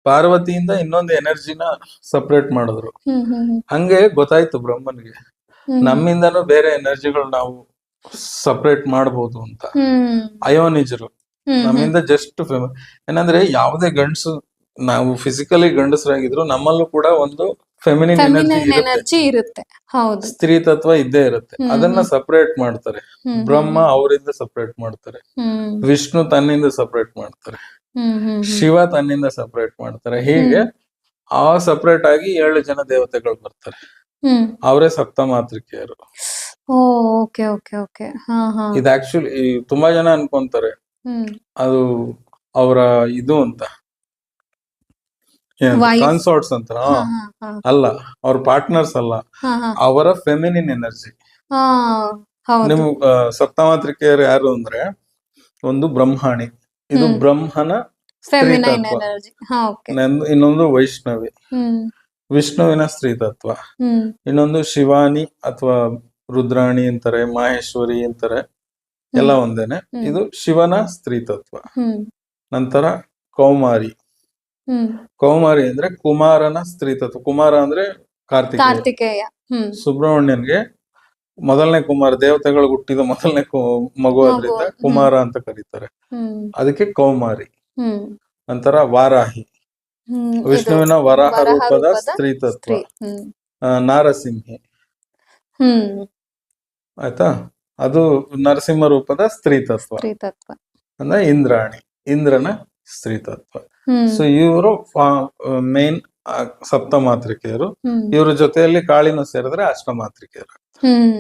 ಪಾರ್ವತಿಯಿಂದ ಇನ್ನೊಂದು ಎನರ್ಜಿನ ಸಪರೇಟ್ ಮಾಡಿದ್ರು. ಹ್ಮ್ ಹ್ಮ್ ಹಂಗೆ ಗೊತ್ತಾಯ್ತು ಬ್ರಹ್ಮನ್ಗೆ ಹ್ಮ್ ನಮ್ಮಿಂದನೂ ಬೇರೆ ಎನರ್ಜಿಗಳು ನಾವು ಸಪರೇಟ್ ಮಾಡಬಹುದು ಅಂತ. ಹ್ಮ್ ಅಯೋನಿಜರು ಹ್ಮ್ ನಮ್ಮಿಂದ ಜಸ್ಟ್ ಏನಂದ್ರೆ ಯಾವುದೇ ಗಂಡಸು ನಾವು ಫಿಸಿಕಲಿ ಗಂಡಸರಾಗಿದ್ರು ನಮ್ಮಲ್ಲೂ ಕೂಡ ಒಂದು ಫೆಮಿನಿನ್ ಎನರ್ಜಿ ಫೆಮಿನೈನ್ ಇರುತ್ತೆ, ಎನರ್ಜಿ ಇರುತ್ತೆ. ಹೌದು. ಸ್ತ್ರೀ ತತ್ವ ಇದ್ದೇ ಇರುತ್ತೆ. ಹ್ಮ್ ಅದನ್ನ ಹ್ಮ್ ಸಪರೇಟ್ ಮಾಡ್ತಾರೆ. ಹ್ಮ್ ಬ್ರಹ್ಮ ಅವರಿಂದ ಸಪರೇಟ್ ಮಾಡ್ತಾರೆ, ಹ್ಮ್ ವಿಷ್ಣು ತನ್ನಿಂದ ಸಪರೇಟ್ ಮಾಡ್ತಾರೆ, ಹ್ಮ್ ಹ್ಮ್ ಹ್ಮ್ ಶಿವ ತನ್ನಿಂದ ಸಪರೇಟ್ ಮಾಡ್ತಾರೆ. ಹೀಗೆ ಆ ಸಪರೇಟ್ ಆಗಿ 7 ಜನ ದೇವತೆಗಳು ಬರ್ತಾರೆ. ಹ್ಮ್ ಅವರೇ ಸಪ್ತ ಮಾತೃಕೆಯರು. ಓ ಓಕೆ ಓಕೆ ಓಕೆ. ಹಾ ಹಾ. ಇದು ಆಕ್ಚುಲಿ ತುಂಬಾ ಜನ ಅನ್ಕೊಂತಾರೆ ಹ್ಮ್ ಅದು ಅವರ ಇದು ಅಂತ, ವೈಫ್. ಕನ್ಸಾರ್ಟ್ಸ್ ಅಂತ. ಹಾ ಹಾ ಹಾ ಅಲ್ಲ, ಅವ್ರ ಪಾರ್ಟ್ನರ್ಸ್ ಅಲ್ಲ, ಹಾ ಹಾ ಅವರ ಫೆಮಿನಿನ್ ಎನರ್ಜಿ. ಹಾ ಹೌದು. ನಿಮ್ ಸಪ್ತಮಾತೃಕೆಯರು ಯಾರು ಅಂದ್ರೆ, ಒಂದು ಬ್ರಹ್ಮಾಣಿ, ಇದು ಹ್ಮ್ ಬ್ರಹ್ಮನ ಸ್ತ್ರೀ ಫೆಮಿನೈನ್ ತತ್ವ. ಎನರ್ಜಿ. ಹಾ ಓಕೆ. ಇನ್ನೊಂದು ವೈಷ್ಣವಿ, ಹ್ಮ್ ವಿಷ್ಣುವಿನ ಸ್ತ್ರೀ ತತ್ವ. ಹ್ಮ್ ಇನ್ನೊಂದು ಶಿವಾನಿ ಅಥವಾ ರುದ್ರಾಣಿ ಅಂತಾರೆ, ಮಾಹೇಶ್ವರಿ ಅಂತಾರೆ, ಎಲ್ಲ ಹ್ಮ್ ಒಂದೇನೆ. ಹ್ಮ್ ಇದು ಶಿವನ ಸ್ತ್ರೀ ತತ್ವ. ಹ್ಮ್ ನಂತರ ಕೌಮಾರಿ. ಹ್ಮ್ ಕೌಮಾರಿ ಅಂದ್ರೆ ಕುಮಾರನ ಸ್ತ್ರೀ ತತ್ವ. ಕುಮಾರ ಅಂದ್ರೆ ಕಾರ್ತಿಕೇಯ. ಕಾರ್ತಿಕೇಯ. ಹ್ಮ್ ಸುಬ್ರಹ್ಮಣ್ಯನ್ಗೆ ಮೊದಲನೇ ಕುಮಾರ, ದೇವತೆಗಳು ಹುಟ್ಟಿದ ಮೊದಲನೇ ಮಗು ಮಗು. ಆದ್ರಿಂದ ಹ್ಮ್ ಕುಮಾರ ಅಂತ ಕರೀತಾರೆ. ಹ್ಮ್ ಅದಕ್ಕೆ ಕೌಮಾರಿ. ಹ್ಮ್ ನಂತರ ವಾರಾಹಿ, ಹ್ಮ್ ಇದು ವಿಷ್ಣುವಿನ ವರಾಹ ವರಹ ರೂಪದ ರೂಪದ ಸ್ತ್ರೀ ತತ್ವ. ಸ್ತ್ರೀ. ಹ್ಮ್ ನಾರಸಿಂಹಿ, ಹ್ಮ್ ಆಯ್ತಾ, ಅದು ನರಸಿಂಹ ರೂಪದ ಸ್ತ್ರೀ ತತ್ವ. ಸ್ತ್ರೀ ತತ್ವ. ಅಂದ್ರೆ ಇಂದ್ರಾಣಿ, ಇಂದ್ರನ ಸ್ತ್ರೀ ತತ್ವ. ಹ್ಮ್ ಸೊ ಇವರು ಮೇನ್ ಸಪ್ತ ಮಾತೃಕೆಯರು. ಹ್ಮ್ ಇವ್ರ ಜೊತೆಯಲ್ಲಿ ಕಾಳಿನ ಸೇರಿದ್ರೆ ಅಷ್ಟಮಾತೃಕೆಯರು. ಹ್ಮ್